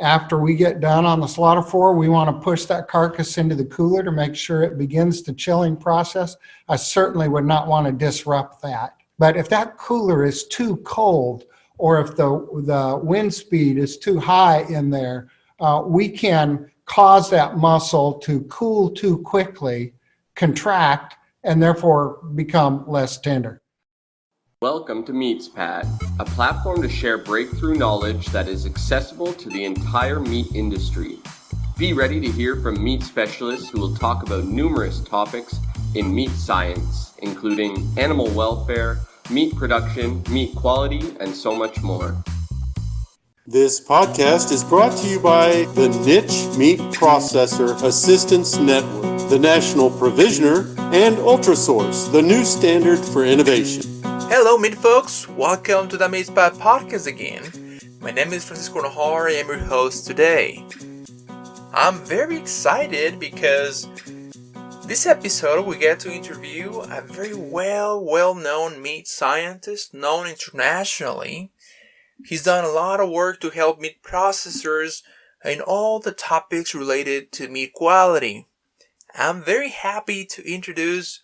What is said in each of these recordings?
After we get done on the slaughter floor, we want to push that carcass into the cooler to make sure it begins the chilling process. I certainly would not want to disrupt that. But if that cooler is too cold, or if the wind speed is too high in there, we can cause that muscle to cool too quickly, contract, and therefore become less tender. Welcome to MeatsPad, a platform to share breakthrough knowledge that is accessible to the entire meat industry. Be ready to hear from meat specialists who will talk about numerous topics in meat science, including animal welfare, meat production, meat quality, and so much more. This podcast is brought to you by the Niche Meat Processor Assistance Network, the National Provisioner, and Ultrasource, the new standard for innovation. Hello, meat folks! Welcome to the MeatsPad podcast again. My name is Francisco Najar. I am your host today. I'm very excited because this episode we get to interview a very well-known meat scientist, known internationally. He's done a lot of work to help meat processors in all the topics related to meat quality. I'm very happy to introduce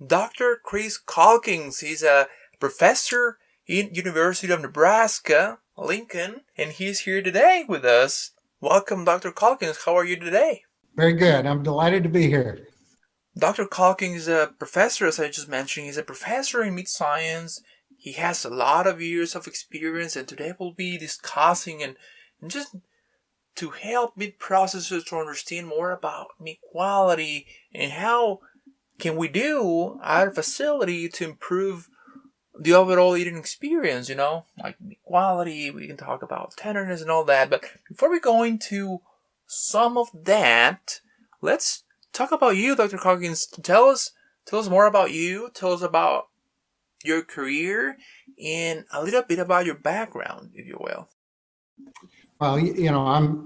Dr. Chris Calkins. He's a professor in University of Nebraska, Lincoln, and he's here today with us. Welcome, Dr. Calkins. How are you today? Very good. I'm delighted to be here. Dr. Calkins is a professor, as I just mentioned. He's a professor in meat science. He has a lot of years of experience, and today we'll be discussing and just to help meat processors to understand more about meat quality and how can we do at our facility to improve the overall eating experience, like meat quality. We can talk about tenderness and all that. But before we go into some of that, let's talk about you, Dr. Calkins. Tell us more about you. Tell us about your career and a little bit about your background, if you will. Well,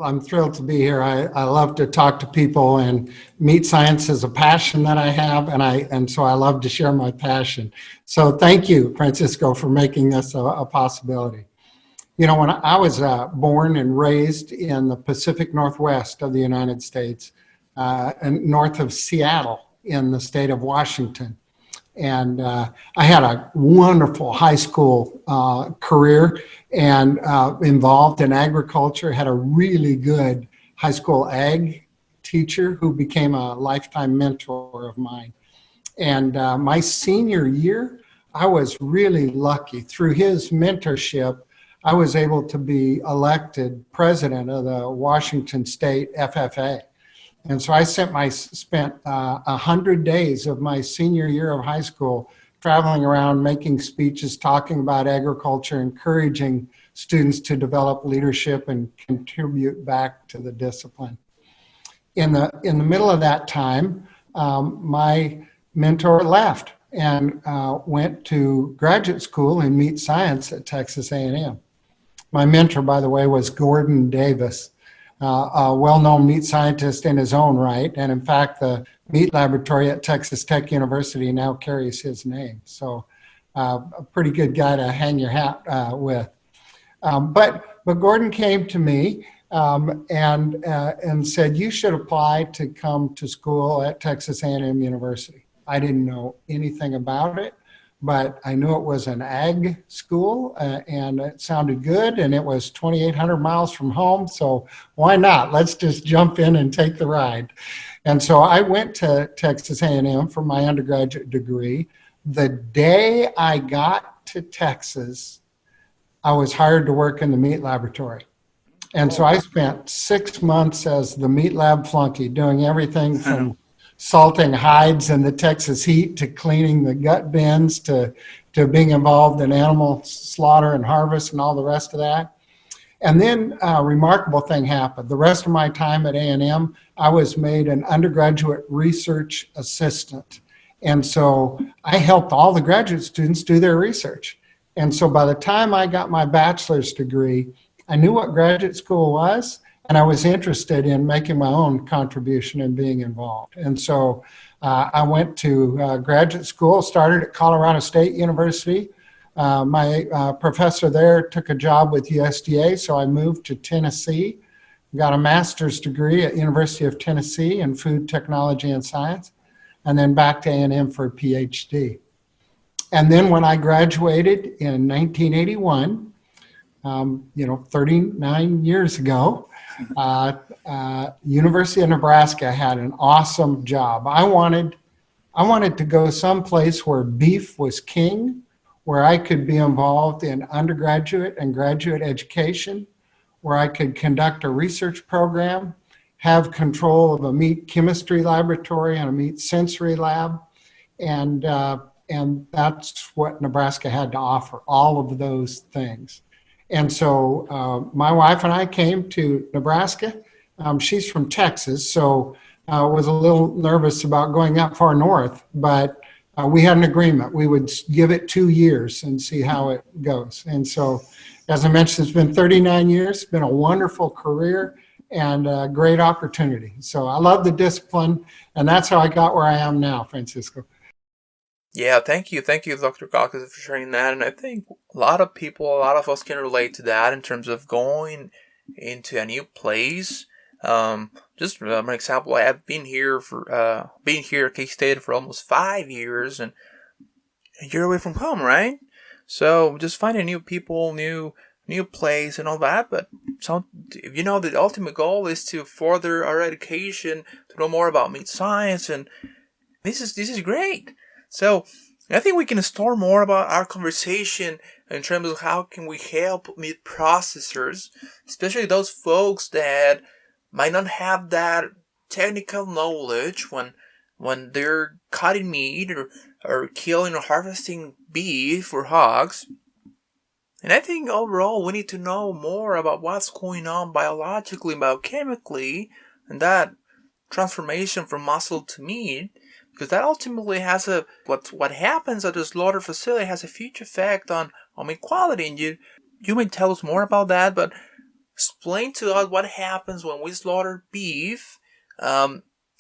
I'm thrilled to be here. I love to talk to people, and meat science is a passion that I have, and so I love to share my passion. So thank you, Francisco, for making this a possibility. When I was born and raised in the Pacific Northwest of the United States, and north of Seattle in the state of Washington. And I had a wonderful high school career and involved in agriculture, had a really good high school ag teacher who became a lifetime mentor of mine. And my senior year, I was really lucky. Through his mentorship, I was able to be elected president of the Washington State FFA. And so I spent 100 days of my senior year of high school traveling around, making speeches, talking about agriculture, encouraging students to develop leadership and contribute back to the discipline. In the middle of that time, my mentor left and went to graduate school in meat science at Texas A&M. My mentor, by the way, was Gordon Davis. A well-known meat scientist in his own right. And in fact, the meat laboratory at Texas Tech University now carries his name. So a pretty good guy to hang your hat with. But Gordon came to me and said, you should apply to come to school at Texas A&M University. I didn't know anything about it, but I knew it was an ag school and it sounded good, and it was 2,800 miles from home, so why not? Let's just jump in and take the ride. And so I went to Texas A&M for my undergraduate degree. The day I got to Texas, I was hired to work in the meat laboratory. And so I spent 6 months as the meat lab flunky, doing everything from salting hides in the Texas heat to cleaning the gut bins to being involved in animal slaughter and harvest and all the rest of that. And then a remarkable thing happened. The rest of my time at A&M, I was made an undergraduate research assistant. And so I helped all the graduate students do their research. And so by the time I got my bachelor's degree, I knew what graduate school was, and I was interested in making my own contribution and being involved. And so I went to graduate school, started at Colorado State University. My professor there took a job with USDA, so I moved to Tennessee got a master's degree at University of Tennessee in food technology and science, and then back to A&M for a Ph.D. And then when I graduated in 1981, 39 years ago, University of Nebraska had an awesome job. I wanted to go someplace where beef was king, where I could be involved in undergraduate and graduate education, where I could conduct a research program, have control of a meat chemistry laboratory and a meat sensory lab, and that's what Nebraska had to offer, all of those things. And so my wife and I came to Nebraska. She's from Texas, so I was a little nervous about going that far north, but we had an agreement. We would give it 2 years and see how it goes. And so, as I mentioned, it's been 39 years. It's been a wonderful career and a great opportunity. So I love the discipline, and that's how I got where I am now, Francisco. Yeah, thank you, Dr. Calkins, for sharing that. And I think a lot of us can relate to that in terms of going into a new place. Just an example, I have been here at K-State for almost 5 years, and you're away from home, right? So just finding new people, new place, and all that. But the ultimate goal is to further our education, to know more about meat science, and this is great. So I think we can start more about our conversation in terms of how can we help meat processors, especially those folks that might not have that technical knowledge when they're cutting meat or killing or harvesting beef or hogs. And I think overall we need to know more about what's going on biologically, biochemically, and that transformation from muscle to meat, because that ultimately has what happens at the slaughter facility has a huge effect on meat quality. And you may tell us more about that, but explain to us what happens when we slaughter beef,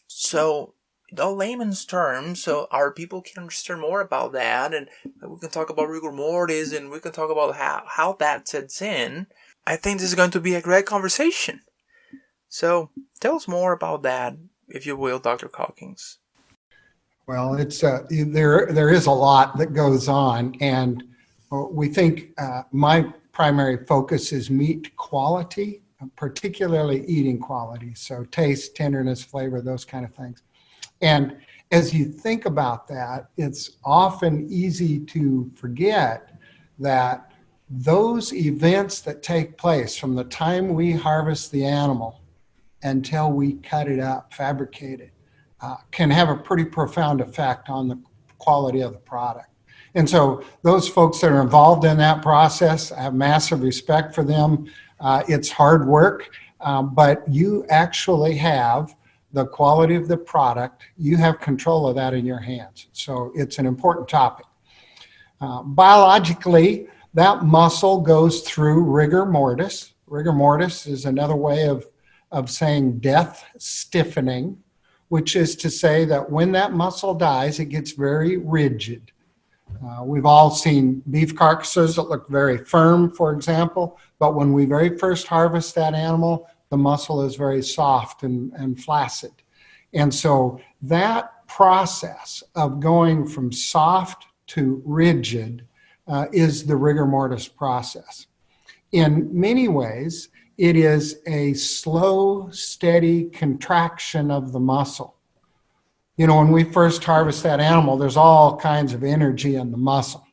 so in all layman's terms, so our people can understand more about that, and we can talk about rigor mortis, and we can talk about how that sets in. I think this is going to be a great conversation. So tell us more about that, if you will, Dr. Calkins. Well, it's there is a lot that goes on, and we think my primary focus is meat quality, particularly eating quality, so taste, tenderness, flavor, those kind of things. And as you think about that, it's often easy to forget that those events that take place from the time we harvest the animal until we cut it up, fabricate it, can have a pretty profound effect on the quality of the product. And so those folks that are involved in that process, I have massive respect for them. It's hard work, but you actually have the quality of the product. You have control of that in your hands. So it's an important topic. Biologically, that muscle goes through rigor mortis. Rigor mortis is another way of saying death stiffening, which is to say that when that muscle dies, it gets very rigid. We've all seen beef carcasses that look very firm, for example, but when we very first harvest that animal, the muscle is very soft and flaccid. And so that process of going from soft to rigid is the rigor mortis process. In many ways, it is a slow, steady contraction of the muscle. You know, when we first harvest that animal, there's all kinds of energy in the muscle.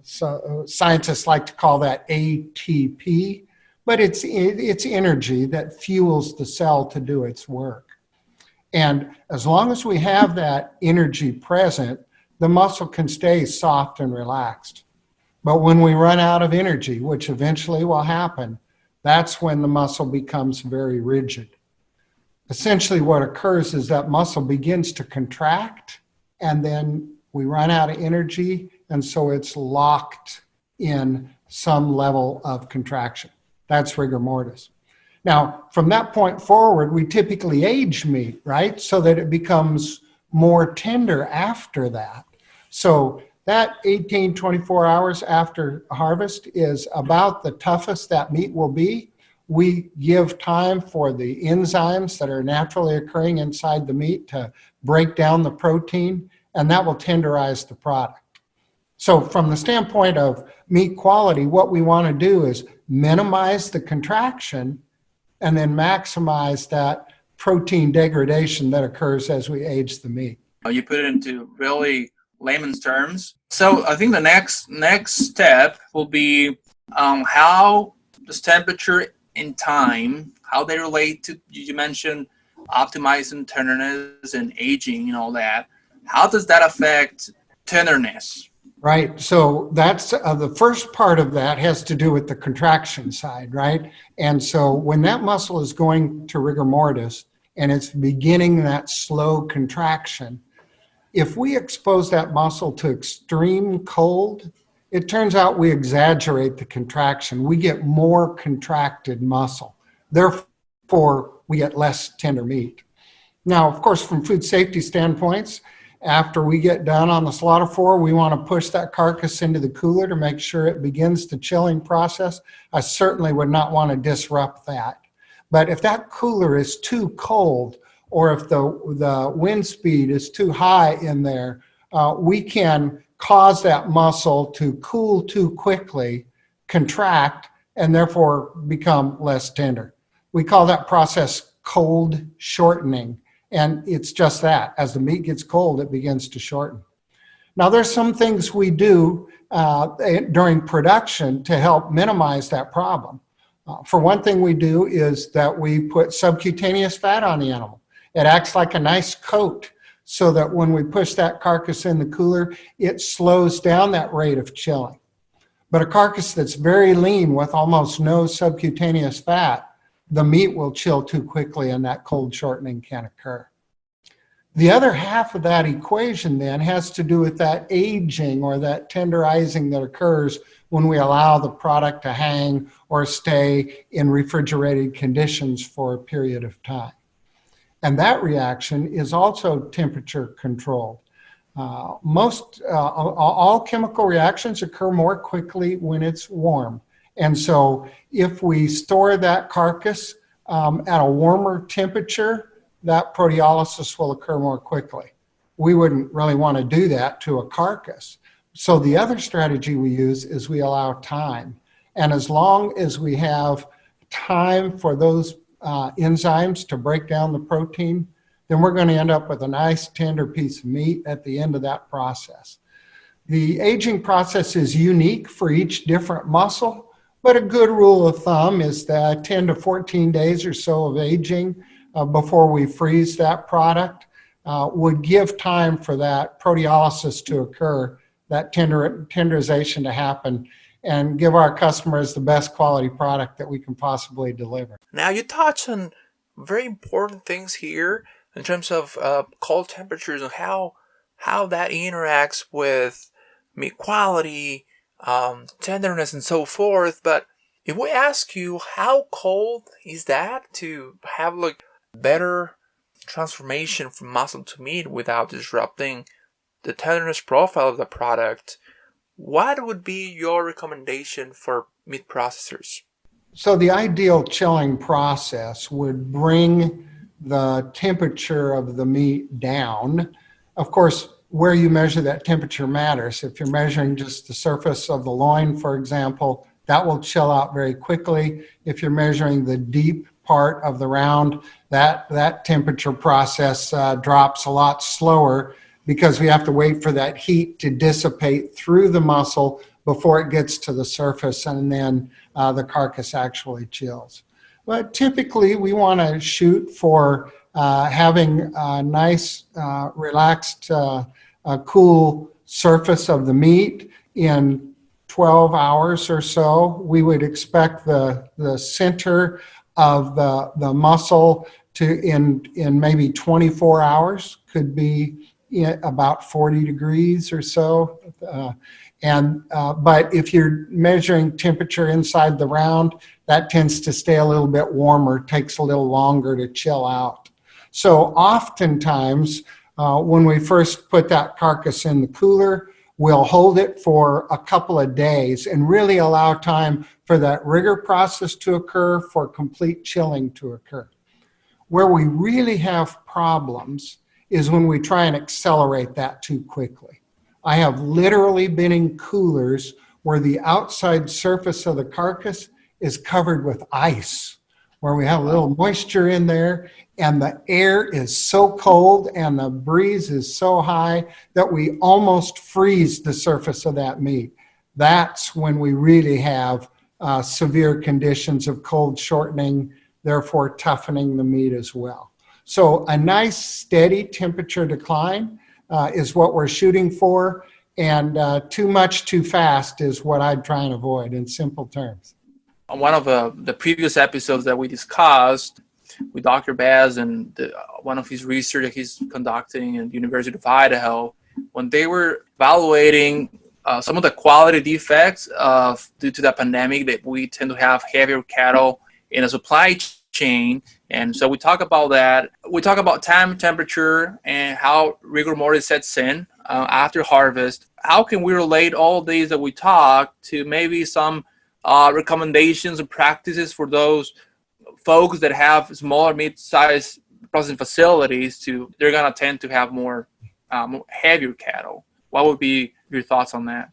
So scientists like to call that ATP, but it's energy that fuels the cell to do its work. And as long as we have that energy present, the muscle can stay soft and relaxed. But when we run out of energy, which eventually will happen, that's when the muscle becomes very rigid. Essentially what occurs is that muscle begins to contract, and then we run out of energy, and so it's locked in some level of contraction. That's rigor mortis. Now, from that point forward, we typically age meat, right? So that it becomes more tender after that. So that 18, 24 hours after harvest is about the toughest that meat will be. we give time for the enzymes that are naturally occurring inside the meat to break down the protein, and that will tenderize the product. So from the standpoint of meat quality, what we want to do is minimize the contraction and then maximize that protein degradation that occurs as we age the meat. You put it into really layman's terms. So I think the next step will be how does temperature and time, how they relate to, you mentioned optimizing tenderness and aging and all that. How does that affect tenderness? Right. So that's the first part of that has to do with the contraction side, right? And so when that muscle is going to rigor mortis and it's beginning that slow contraction, if we expose that muscle to extreme cold, it turns out we exaggerate the contraction. We get more contracted muscle. Therefore, we get less tender meat. Now, of course, from food safety standpoints, after we get done on the slaughter floor, we want to push that carcass into the cooler to make sure it begins the chilling process. I certainly would not want to disrupt that. But if that cooler is too cold, or if the wind speed is too high in there, we can cause that muscle to cool too quickly, contract, and therefore become less tender. We call that process cold shortening. And it's just that. As the meat gets cold, it begins to shorten. Now, there's some things we do during production to help minimize that problem. For one thing we do is that we put subcutaneous fat on the animal. It acts like a nice coat so that when we push that carcass in the cooler, it slows down that rate of chilling. But a carcass that's very lean with almost no subcutaneous fat, the meat will chill too quickly and that cold shortening can occur. The other half of that equation then has to do with that aging or that tenderizing that occurs when we allow the product to hang or stay in refrigerated conditions for a period of time. And that reaction is also temperature controlled. All chemical reactions occur more quickly when it's warm. And so if we store that carcass at a warmer temperature, that proteolysis will occur more quickly. We wouldn't really want to do that to a carcass. So the other strategy we use is we allow time. And as long as we have time for those enzymes to break down the protein, then we're going to end up with a nice tender piece of meat at the end of that process. The aging process is unique for each different muscle, but a good rule of thumb is that 10 to 14 days or so of aging before we freeze that product would give time for that proteolysis to occur, that tenderization to happen, and give our customers the best quality product that we can possibly deliver. Now, you touch on very important things here in terms of cold temperatures and how that interacts with meat quality, tenderness, and so forth. But if we ask you, how cold is that to have like better transformation from muscle to meat without disrupting the tenderness profile of the product, what would be your recommendation for meat processors? So the ideal chilling process would bring the temperature of the meat down. Of course, where you measure that temperature matters. If you're measuring just the surface of the loin, for example, that will chill out very quickly. If you're measuring the deep part of the round, that temperature process drops a lot slower because we have to wait for that heat to dissipate through the muscle before it gets to the surface, and then the carcass actually chills. But typically, we want to shoot for having a nice, relaxed, cool surface of the meat in 12 hours or so. We would expect the center of the muscle to, in maybe 24 hours, could be about 40 degrees or so. But if you're measuring temperature inside the round, that tends to stay a little bit warmer, takes a little longer to chill out. So oftentimes, when we first put that carcass in the cooler, we'll hold it for a couple of days and really allow time for that rigor process to occur, for complete chilling to occur. Where we really have problems is when we try and accelerate that too quickly. I have literally been in coolers where the outside surface of the carcass is covered with ice, where we have a little moisture in there and the air is so cold and the breeze is so high that we almost freeze the surface of that meat. That's when we really have severe conditions of cold shortening, therefore toughening the meat as well. So a nice steady temperature decline is what we're shooting for, and too much too fast is what I'd try and avoid in simple terms. On one of the previous episodes that we discussed with Dr. Baz and one of his research that he's conducting at the University of Idaho, when they were evaluating some of the quality defects due to the pandemic, that we tend to have heavier cattle in a supply chain. And so we talk about that. We talk about time, temperature, and how rigor mortis sets in after harvest. How can we relate all these that we talk to maybe some recommendations and practices for those folks that have smaller mid-sized processing facilities? They're going to tend to have more heavier cattle. What would be your thoughts on that?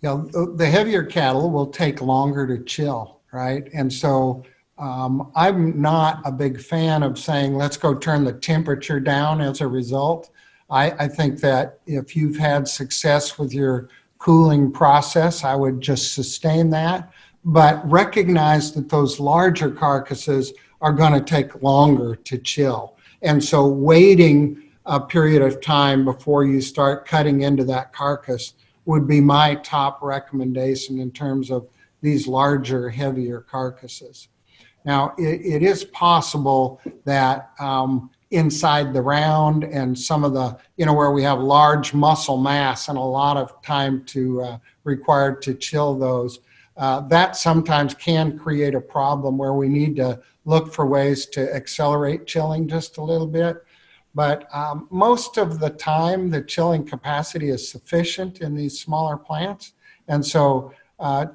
Yeah, the heavier cattle will take longer to chill, right? And so I'm not a big fan of saying, let's go turn the temperature down as a result. I think that if you've had success with your cooling process, I would just sustain that. But recognize that those larger carcasses are going to take longer to chill. And so waiting a period of time before you start cutting into that carcass would be my top recommendation in terms of these larger, heavier carcasses. Now, it is possible that inside the round and some of the, where we have large muscle mass and a lot of time required to chill those, that sometimes can create a problem where we need to look for ways to accelerate chilling just a little bit. But most of the time, the chilling capacity is sufficient in these smaller plants. And so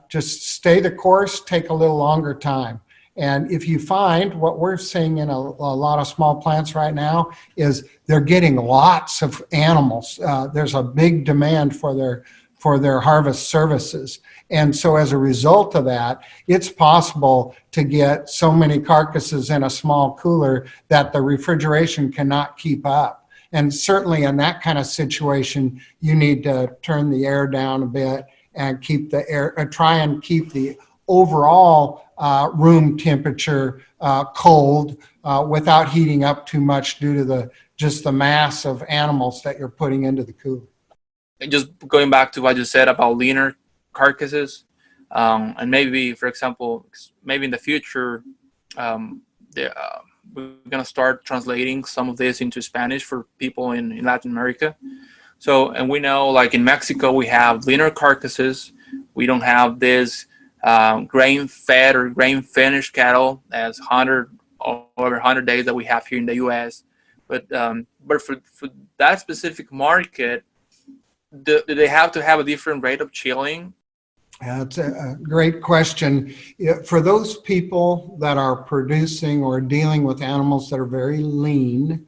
just stay the course, take a little longer time. And if you find what we're seeing in a lot of small plants right now is they're getting lots of animals. There's a big demand for their harvest services. And so as a result of that, it's possible to get so many carcasses in a small cooler that the refrigeration cannot keep up. And certainly in that kind of situation, you need to turn the air down a bit and keep the air, try and keep the overall room temperature cold without heating up too much due to just the mass of animals that you're putting into the cooler. And just going back to what you said about leaner carcasses, and maybe, for example, maybe in the future, we're going to start translating some of this into Spanish for people in Latin America. So, and we know, like in Mexico, we have leaner carcasses. We don't have this grain-fed or grain-finished cattle as over 100 days that we have here in the U.S. But for that specific market, do they have to have a different rate of chilling? That's a great question. For those people that are producing or dealing with animals that are very lean,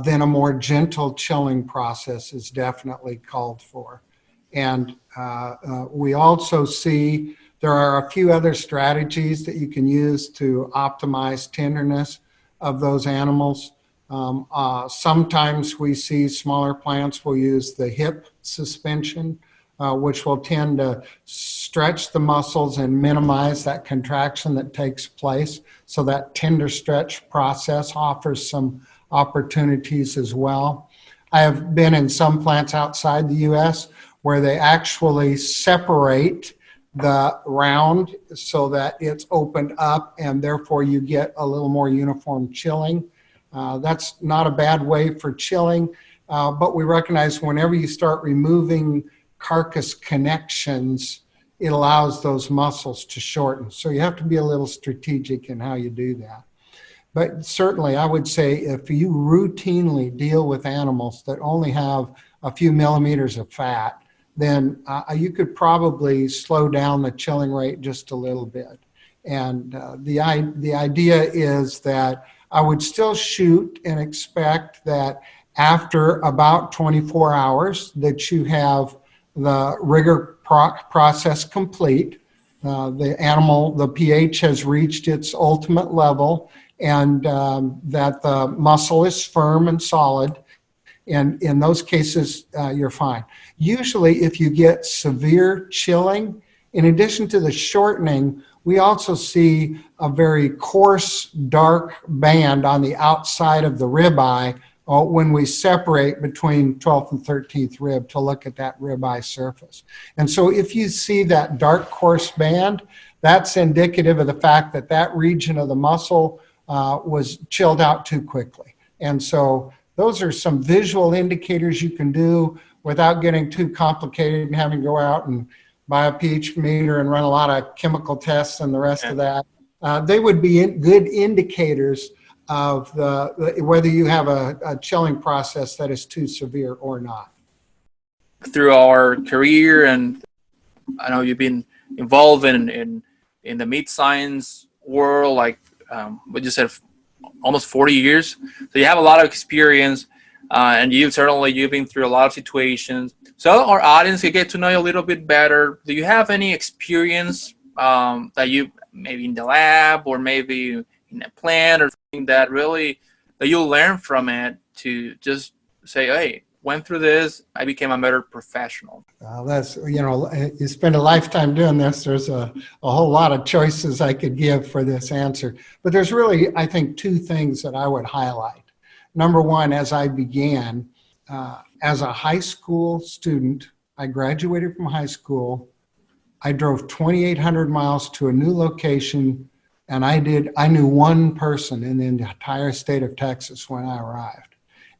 then a more gentle chilling process is definitely called for. And we also see there are a few other strategies that you can use to optimize tenderness of those animals. Sometimes we see smaller plants will use the hip suspension, which will tend to stretch the muscles and minimize that contraction that takes place. So that tender stretch process offers some opportunities as well. I have been in some plants outside the U.S. where they actually separate the round so that it's opened up and therefore you get a little more uniform chilling. That's not a bad way for chilling, but we recognize whenever you start removing carcass connections, it allows those muscles to shorten. So you have to be a little strategic in how you do that. But certainly I would say if you routinely deal with animals that only have a few millimeters of fat, then you could probably slow down the chilling rate just a little bit. And the idea is that I would still shoot and expect that after about 24 hours that you have the rigor process complete. The pH has reached its ultimate level, and that the muscle is firm and solid. And in those cases, you're fine. Usually, if you get severe chilling, in addition to the shortening, we also see a very coarse, dark band on the outside of the ribeye when we separate between 12th and 13th rib to look at that ribeye surface. And so if you see that dark, coarse band, that's indicative of the fact that that region of the muscle was chilled out too quickly. And so those are some visual indicators you can do without getting too complicated and having to go out and buy a pH meter and run a lot of chemical tests and the rest of that. They would be good indicators of whether you have a chilling process that is too severe or not. Through our career, and I know you've been involved in the meat science world, like what you said, almost 40 years. So you have a lot of experience, and you've been through a lot of situations. So our audience can get to know you a little bit better. Do you have any experience that you maybe in the lab or maybe in a plant or something that you'll learn from it to just say, hey, went through this, I became a better professional? That's, you spend a lifetime doing this. There's a whole lot of choices I could give for this answer. But there's really, I think, two things that I would highlight. Number one, as I began, as a high school student, I graduated from high school. I drove 2,800 miles to a new location, and I knew one person in the entire state of Texas when I arrived.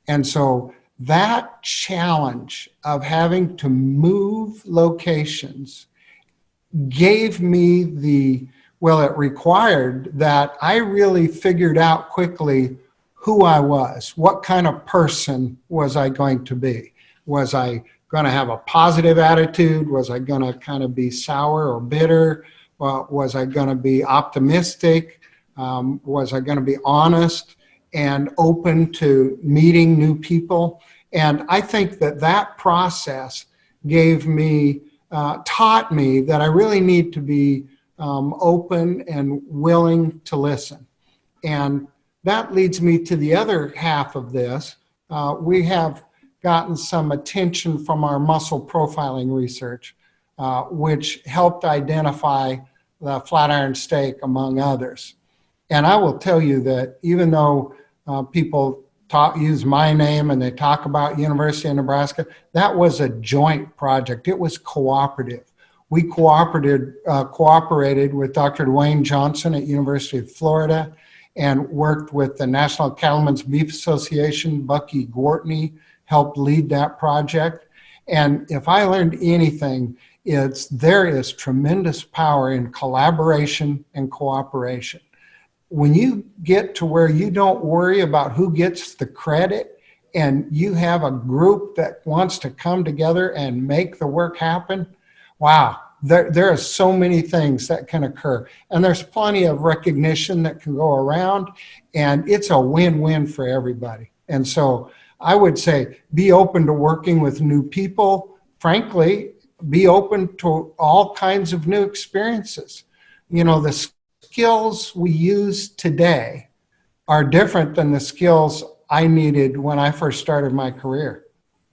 And so that challenge of having to move locations gave me it required that I really figured out quickly who I was. What kind of person was I going to be? Was I going to have a positive attitude? Was I going to kind of be sour or bitter? Was I going to be optimistic? Was I going to be honest and open to meeting new people? And I think that process taught me that I really need to be open and willing to listen. And that leads me to the other half of this. We have gotten some attention from our muscle profiling research, which helped identify the flatiron steak, among others. And I will tell you that even though people use my name and they talk about University of Nebraska, that was a joint project. It was cooperative. We cooperated with Dr. Dwayne Johnson at University of Florida and worked with the National Cattlemen's Beef Association. Bucky Gortney helped lead that project. And if I learned anything, there is tremendous power in collaboration and cooperation. When you get to where you don't worry about who gets the credit and you have a group that wants to come together and make the work happen, wow, there are so many things that can occur. And there's plenty of recognition that can go around, and it's a win-win for everybody. And so I would say be open to working with new people. Frankly, be open to all kinds of new experiences. The skills we use today are different than the skills I needed when I first started my career.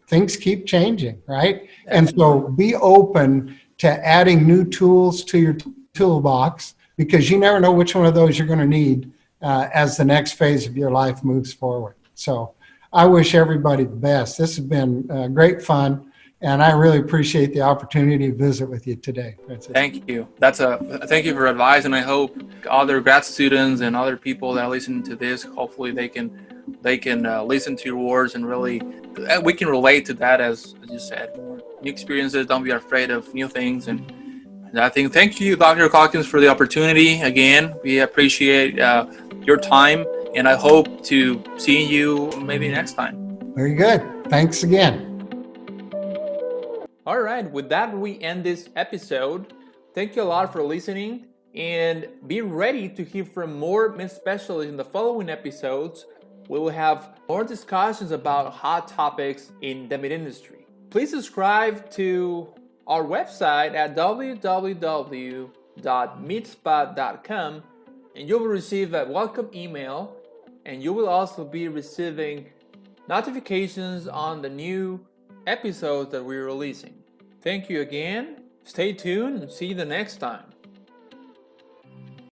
Things keep changing, right? And so be open to adding new tools to your toolbox, because you never know which one of those you're going to need as the next phase of your life moves forward. So I wish everybody the best. This has been great fun, and I really appreciate the opportunity to visit with you today. Thank you. Thank you for advice, and I hope other grad students and other people that listen to this, hopefully they can listen to your words and really we can relate to that, as you said. New experiences, don't be afraid of new things. And I think, thank you, Dr. Calkins, for the opportunity. Again, we appreciate your time, and I hope to see you maybe next time. Very good. Thanks again. All right, with that, we end this episode. Thank you a lot for listening, and be ready to hear from more meat specialists in the following episodes. We will have more discussions about hot topics in the meat industry. Please subscribe to our website at www.meatspad.com, and you will receive a welcome email, and you will also be receiving notifications on the new episodes that we're releasing. Thank you again. Stay tuned and see you the next time.